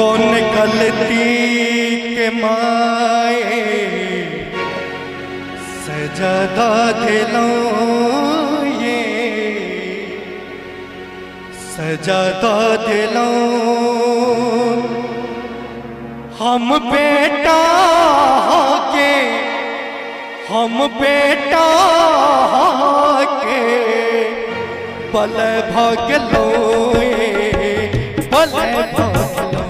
कौन गलती के माए सजदा दिलों ये सजदा दिलों हम बेटा के बल भागलो बल भागलो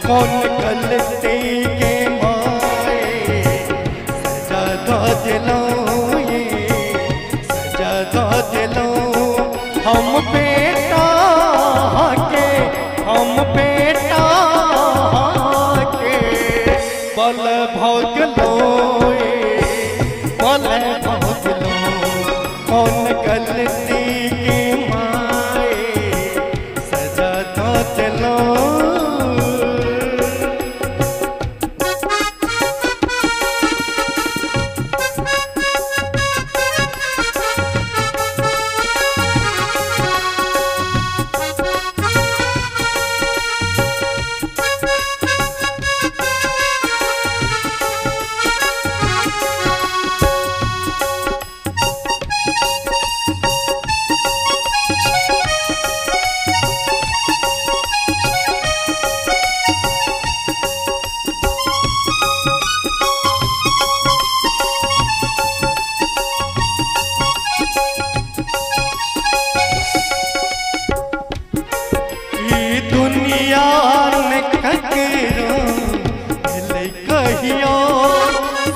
कौन गलती के माए सजदा दिलों ये सजदा दिलों हम बेटा के बल भागलो बल भागलो कौन गलती के माए सजदा दिलों।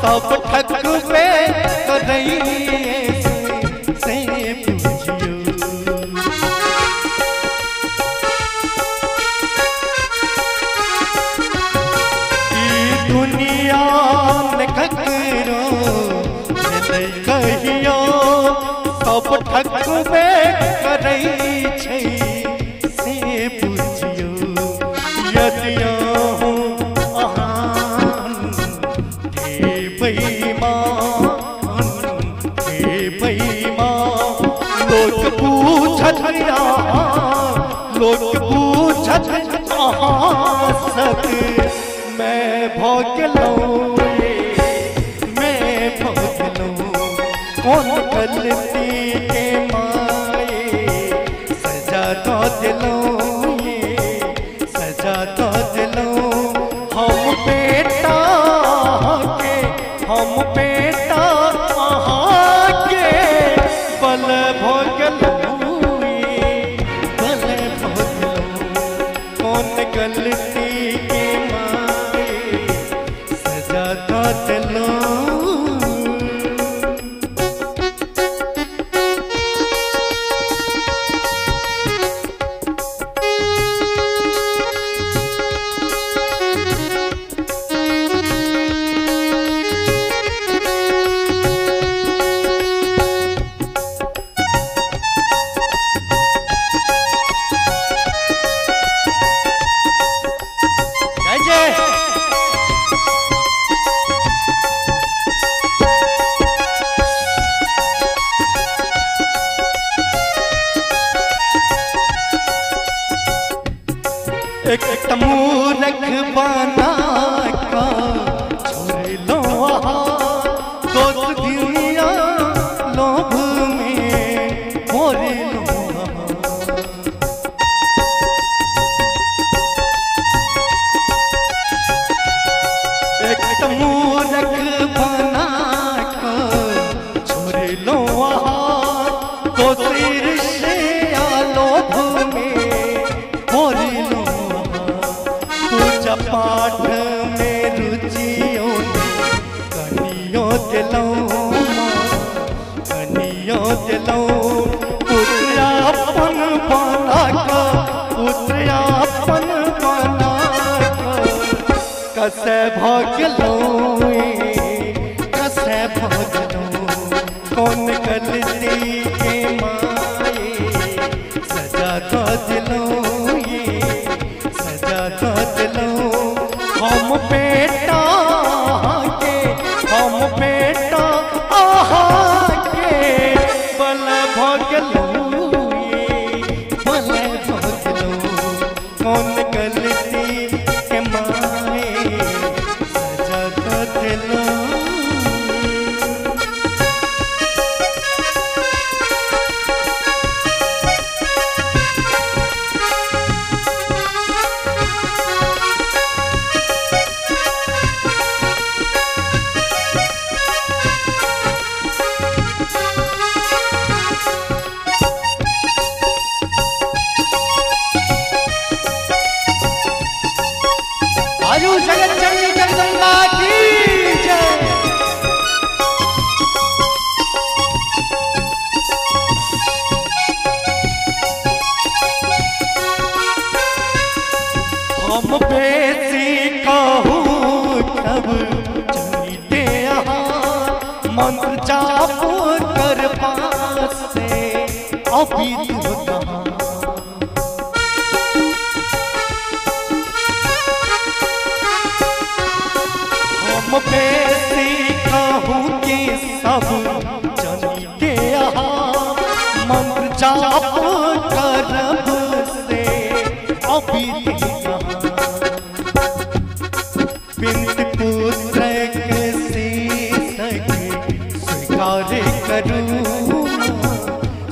सब ठग पे से पूछियो दुनिया ने ककरो कहियो सब ठग पे से पूछियो यदिया लोग पूछत सक मैं भोगलो कौन गलती के माए सजदा दिलों ये सजदा दिलों हम बेटा के बल भोगलो गलती के माए सजदा दिलों। एक तमूरख बना का छोड़ लो दोस्त दुनिया लोभ में मोर लो एक तमूरख बना का छोड़ लो दोस्त ईर्ष्या लोभ में मोर लो पाठ में रुचियों कनियों दिलों पुत्रापन बना कसे भागलो कौन गलती के माए सजदा दिलों ये सजदा दिलों हम बेटा के बल भागलो कौन गलती पास से अभी तू कहाँ। हम पे सीखूं कि सब जन के यहाँ मंत्र जाप करब से अभी तू कहाँ। बिंद पुत्र से स्वीकार करूँ,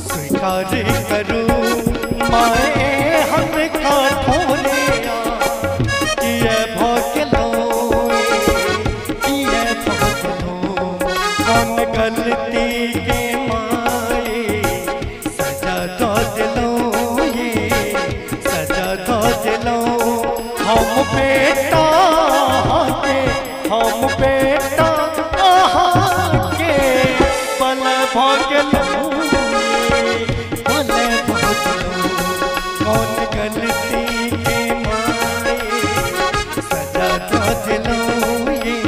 स्वीकार करूँ माए हम कठोरे किए भोगलो, किए भोगलो कौन गलती के माए सजा दो दिलो, ये सजा दो दिलो। हम बेटा के, हम बेटा के बल भोगलो, बल भोगलो कौन गलती के माए सजा दो दिलो, ये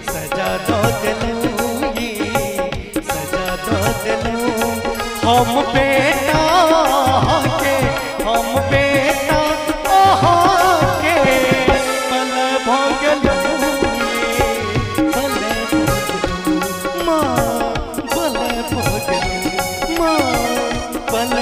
सजा दो दिलो, ये सजा दो दिलो। हम बेटा के, हम बेटा के बल भोगलो, बल भोगलो माँ, बल भोगलो माँ, बल